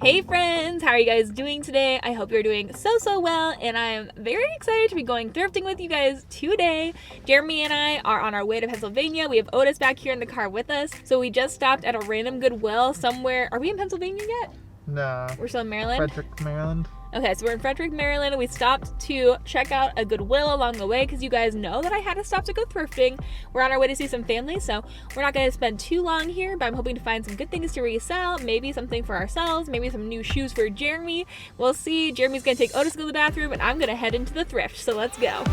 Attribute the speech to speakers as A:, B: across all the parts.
A: Hey friends, how are you guys doing today? I hope you're doing so well, and I am very excited to be going thrifting with you guys today. Jeremy and I are on our way to Pennsylvania. We have Otis back here in the car with us. So we just stopped at a random Goodwill somewhere. Are we in Pennsylvania yet?
B: No.
A: We're still in Maryland?
B: Frederick, Maryland.
A: Okay, so we're in Frederick, Maryland, and we stopped to check out a Goodwill along the way because you guys know that I had to stop to go thrifting. We're on our way to see some family, so we're not going to spend too long here, but I'm hoping to find some good things to resell, maybe something for ourselves, maybe some new shoes for Jeremy. We'll see. Jeremy's going to take Otis to go to the bathroom, and I'm going to head into the thrift, so let's go.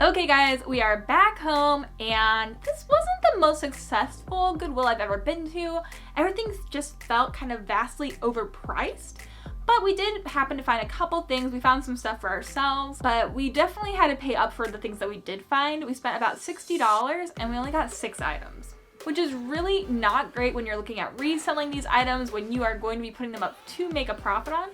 A: Okay guys, we are back home, and this wasn't the most successful Goodwill I've ever been to. Everything just felt kind of vastly overpriced, but we did happen to find a couple things. We found some stuff for ourselves, but we definitely had to pay up for the things that we did find. We spent about $60 and we only got 6 items, which is really not great when you're looking at reselling these items when you are going to be putting them up to make a profit on.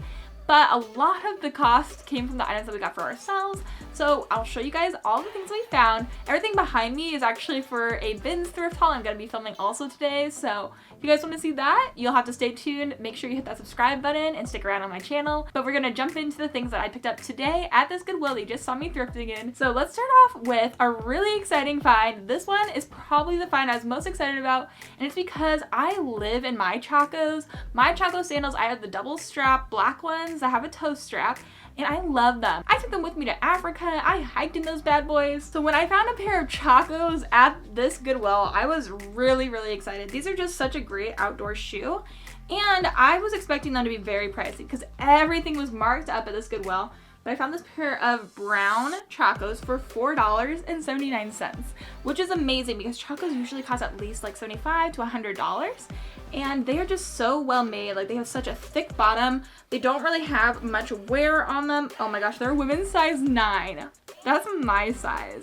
A: But a lot of the cost came from the items that we got for ourselves. So I'll show you guys all the things we found. Everything behind me is actually for a bins thrift haul I'm gonna be filming also today. So if you guys wanna see that, you'll have to stay tuned. Make sure you hit that subscribe button and stick around on my channel. But we're gonna jump into the things that I picked up today at this Goodwill that you just saw me thrifting in. So let's start off with a really exciting find. This one is probably the find I was most excited about, and it's because I live in my Chacos. My Chaco sandals, I have the double strap black ones that have a toe strap, and I love them. I took them with me to Africa. I hiked in those bad boys. So when I found a pair of Chacos at this Goodwill, I was really excited. These are just such a great outdoor shoe, and I was expecting them to be very pricey because everything was marked up at this Goodwill. But I found this pair of brown Chacos for $4.79, which is amazing because Chacos usually cost at least like $75 to $100. And they are just so well made. Like, they have such a thick bottom. They don't really have much wear on them. Oh my gosh, they're women's size 9. That's my size.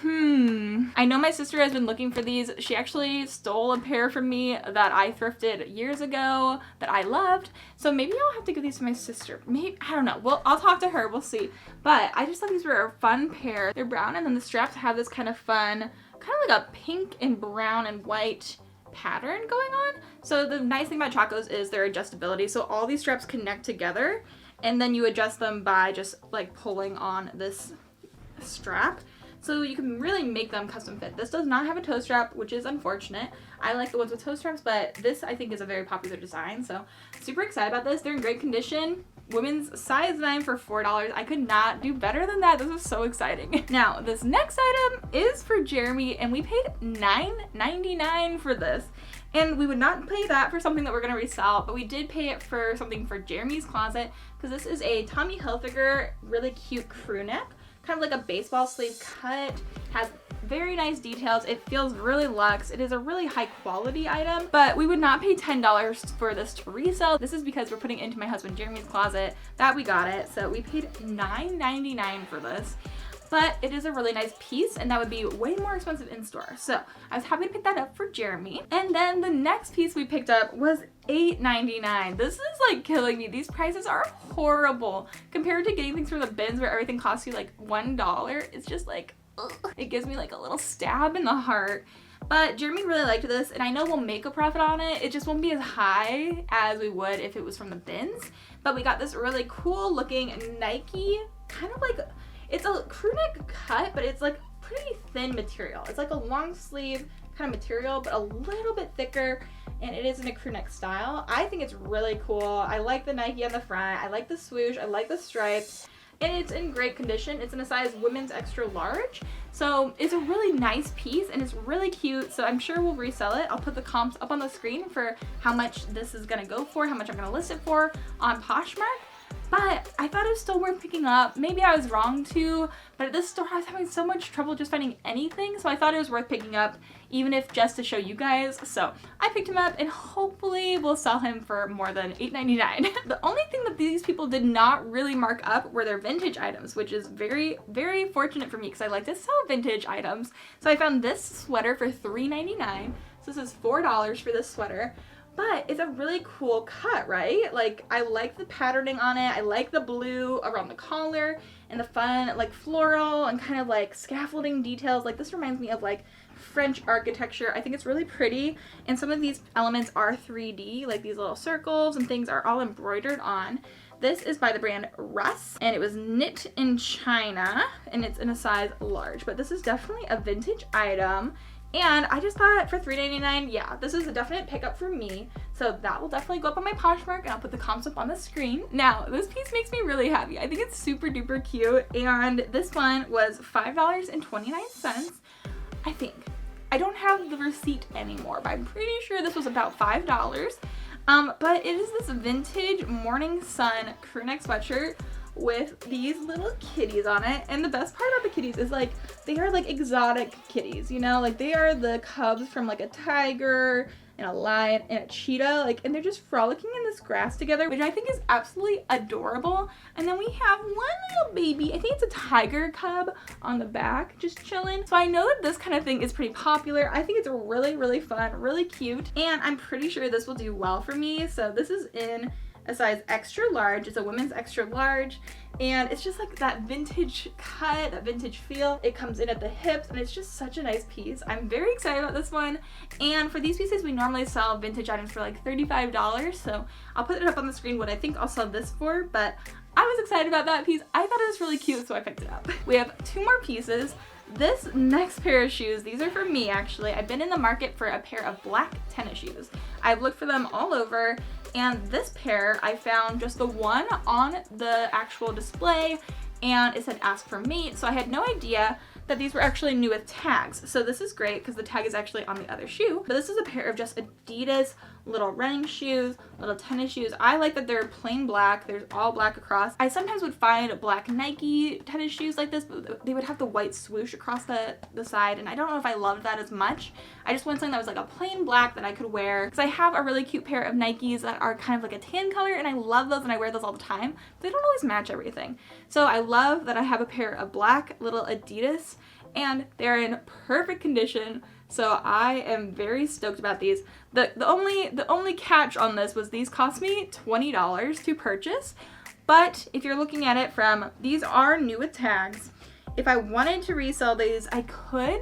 A: I know my sister has been looking for these. She actually stole a pair from me that I thrifted years ago that I loved. So maybe I'll have to give these to my sister. Maybe, I don't know. Well, I'll talk to her. We'll see. But I just thought these were a fun pair. They're brown, and then the straps have this kind of fun, kind of like a pink and brown and white pattern going on. So the nice thing about Chacos is their adjustability. So all these straps connect together, and then you adjust them by just like pulling on this strap. So you can really make them custom fit. This does not have a toe strap, which is unfortunate. I like the ones with toe straps, but this I think is a very popular design. So super excited about this. They're in great condition. Women's size 9 for $4. I could not do better than that. This is so exciting. Now, this next item is for Jeremy, and we paid $9.99 for this. And we would not pay that for something that we're gonna resell, but we did pay it for something for Jeremy's closet, because this is a Tommy Hilfiger really cute crew neck. kind of like a baseball sleeve cut, has very nice details. It feels really luxe. It is a really high quality item, but we would not pay $10 for this to resell. This is because we're putting it into my husband Jeremy's closet that we got it. So we paid $9.99 for this. But it is a really nice piece, and that would be way more expensive in store. So I was happy to pick that up for Jeremy. And then the next piece we picked up was $8.99. This is like killing me. These prices are horrible. Compared to getting things from the bins where everything costs you like $1, it's just like, ugh. It gives me like a little stab in the heart. But Jeremy really liked this, and I know we'll make a profit on it. It just won't be as high as we would if it was from the bins. But we got this really cool looking Nike, kind of like, it's a crew neck cut, but it's like pretty thin material. It's like a long sleeve kind of material, but a little bit thicker, and it is in a crew neck style. I think it's really cool. I like the Nike on the front. I like the swoosh. I like the stripes. And it's in great condition. It's in a size women's extra large. So it's a really nice piece, and it's really cute. So I'm sure we'll resell it. I'll put the comps up on the screen for how much this is gonna go for, how much I'm gonna list it for on Poshmark. But I thought it was still worth picking up. Maybe I was wrong too, but at this store I was having so much trouble just finding anything, so I thought it was worth picking up, even if just to show you guys. So I picked him up, and hopefully we'll sell him for more than $8.99. The only thing that these people did not really mark up were their vintage items, which is very, very fortunate for me because I like to sell vintage items. So I found this sweater for $3.99. So this is $4 for this sweater. But it's a really cool cut, right? Like, I like the patterning on it. I like the blue around the collar and the fun, like, floral and kind of like scaffolding details. Like, this reminds me of like French architecture. I think it's really pretty. And some of these elements are 3D, like these little circles and things are all embroidered on. This is by the brand Russ, and it was knit in China, and it's in a size large. But this is definitely a vintage item. And I just thought for $3.99, yeah, this is a definite pickup for me. So that will definitely go up on my Poshmark, and I'll put the comps up on the screen. Now, this piece makes me really happy. I think it's super duper cute, and this one was $5.29, I think. I don't have the receipt anymore, but I'm pretty sure this was about $5. But it is this vintage Morning Sun crew neck sweatshirt with these little kitties on it. And the best part about the kitties is like they are like exotic kitties, you know, like they are the cubs from like a tiger and a lion and a cheetah, like, and they're just frolicking in this grass together, which I think is absolutely adorable. And then we have one little baby, I think it's a tiger cub on the back, just chilling. So I know that this kind of thing is pretty popular. I think it's really, really fun, really cute, and I'm pretty sure this will do well for me. So this is in a size extra large. It's a women's extra large, and it's just like that vintage cut, that vintage feel. It comes in at the hips, and it's just such a nice piece. I'm very excited about this one. And for these pieces, we normally sell vintage items for like $35, so I'll put it up on the screen what I think I'll sell this for, but I was excited about that piece. I thought it was really cute, so I picked it up. We have two more pieces. This next pair of shoes, these are for me actually. I've been in the market for a pair of black tennis shoes. I've looked for them all over, and this pair I found just the one on the actual display, and it said ask for mate, so I had no idea that these were actually new with tags. So this is great because the tag is actually on the other shoe. But this is a pair of just Adidas little running shoes, little tennis shoes. I like that they're plain black. There's all black across. I sometimes would find black Nike tennis shoes like this, but they would have the white swoosh across the side, and I don't know if I loved that as much. I just wanted something that was like a plain black that I could wear, because I have a really cute pair of Nikes that are kind of like a tan color, and I love those and I wear those all the time. But they don't always match everything. So I love that I have a pair of black little Adidas, and they're in perfect condition. So I am very stoked about these. The only catch on this was these cost me $20 to purchase. But if you're looking at it from, these are new with tags. If I wanted to resell these, I could,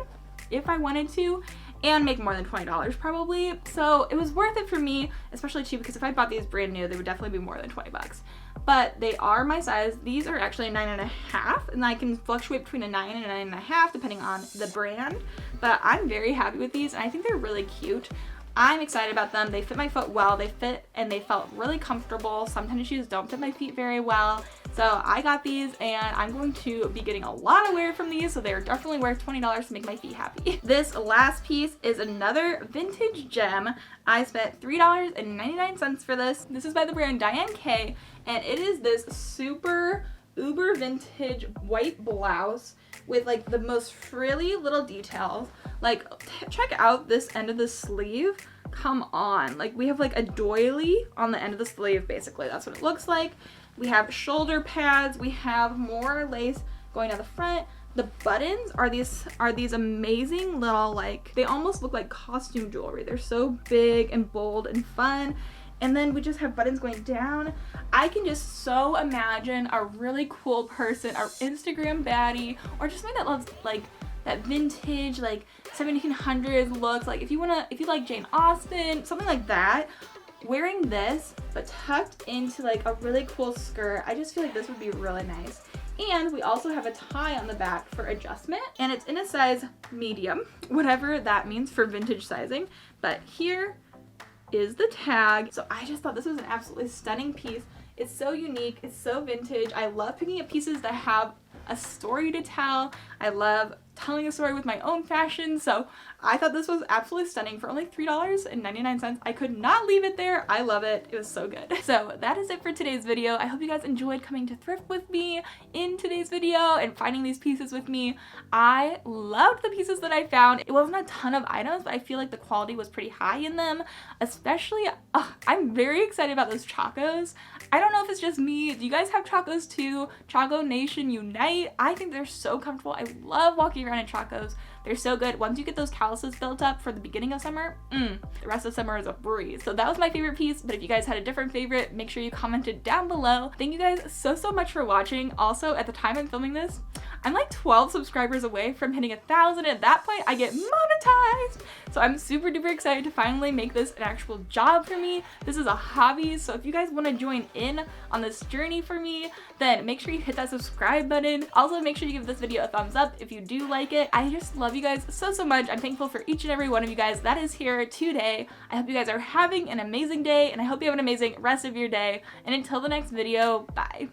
A: if I wanted to, and make more than $20 probably. So it was worth it for me, especially too, because if I bought these brand new, they would definitely be more than 20 bucks. But they are my size. These are actually a 9.5, and I can fluctuate between a 9 and a 9.5 depending on the brand. But I'm very happy with these, and I think they're really cute. I'm excited about them. They fit my foot well. They fit and they felt really comfortable. Some tennis shoes don't fit my feet very well. So I got these, and I'm going to be getting a lot of wear from these, so they're definitely worth $20 to make my feet happy. This last piece is another vintage gem. I spent $3.99 for this. This is by the brand Diane K, and it is this super uber vintage white blouse with like the most frilly little details. Like, check out this end of the sleeve. Come on. Like, we have like a doily on the end of the sleeve, basically. That's what it looks like. We have shoulder pads. We have more lace going down the front. The buttons are these amazing little, like, they almost look like costume jewelry. They're so big and bold and fun. And then we just have buttons going down. I can just so imagine a really cool person, our Instagram baddie, or just somebody that loves like that vintage, like 1700s looks. Like if you like Jane Austen, something like that, wearing this but tucked into like a really cool skirt. I just feel like this would be really nice. And we also have a tie on the back for adjustment, and it's in a size medium, whatever that means for vintage sizing. But here is the tag. So I just thought this was an absolutely stunning piece. It's so unique, it's so vintage. I love picking up pieces that have a story to tell. I love telling a story with my own fashion, so I thought this was absolutely stunning for only $3.99. I could not leave it there. I love it. It was so good. So that is it for today's video. I hope you guys enjoyed coming to thrift with me in today's video and finding these pieces with me. I loved the pieces that I found. It wasn't a ton of items, but I feel like the quality was pretty high in them. Especially, I'm very excited about those Chacos. I don't know if it's just me. Do you guys have Chacos too? Chaco Nation Unite. I think they're so comfortable. I love walking around in Chacos. They're so good. Once you get those calluses built up for the beginning of summer, the rest of summer is a breeze. So that was my favorite piece, but if you guys had a different favorite, make sure you commented down below. Thank you guys so much for watching. Also, at the time I'm filming this, I'm like 12 subscribers away from hitting 1,000. At that point, I get monetized. So I'm super duper excited to finally make this an actual job for me. This is a hobby. So if you guys want to join in on this journey for me, then make sure you hit that subscribe button. Also, make sure you give this video a thumbs up if you do like it. I just love you guys so much. I'm thankful for each and every one of you guys that is here today. I hope you guys are having an amazing day, and I hope you have an amazing rest of your day. And until the next video, bye.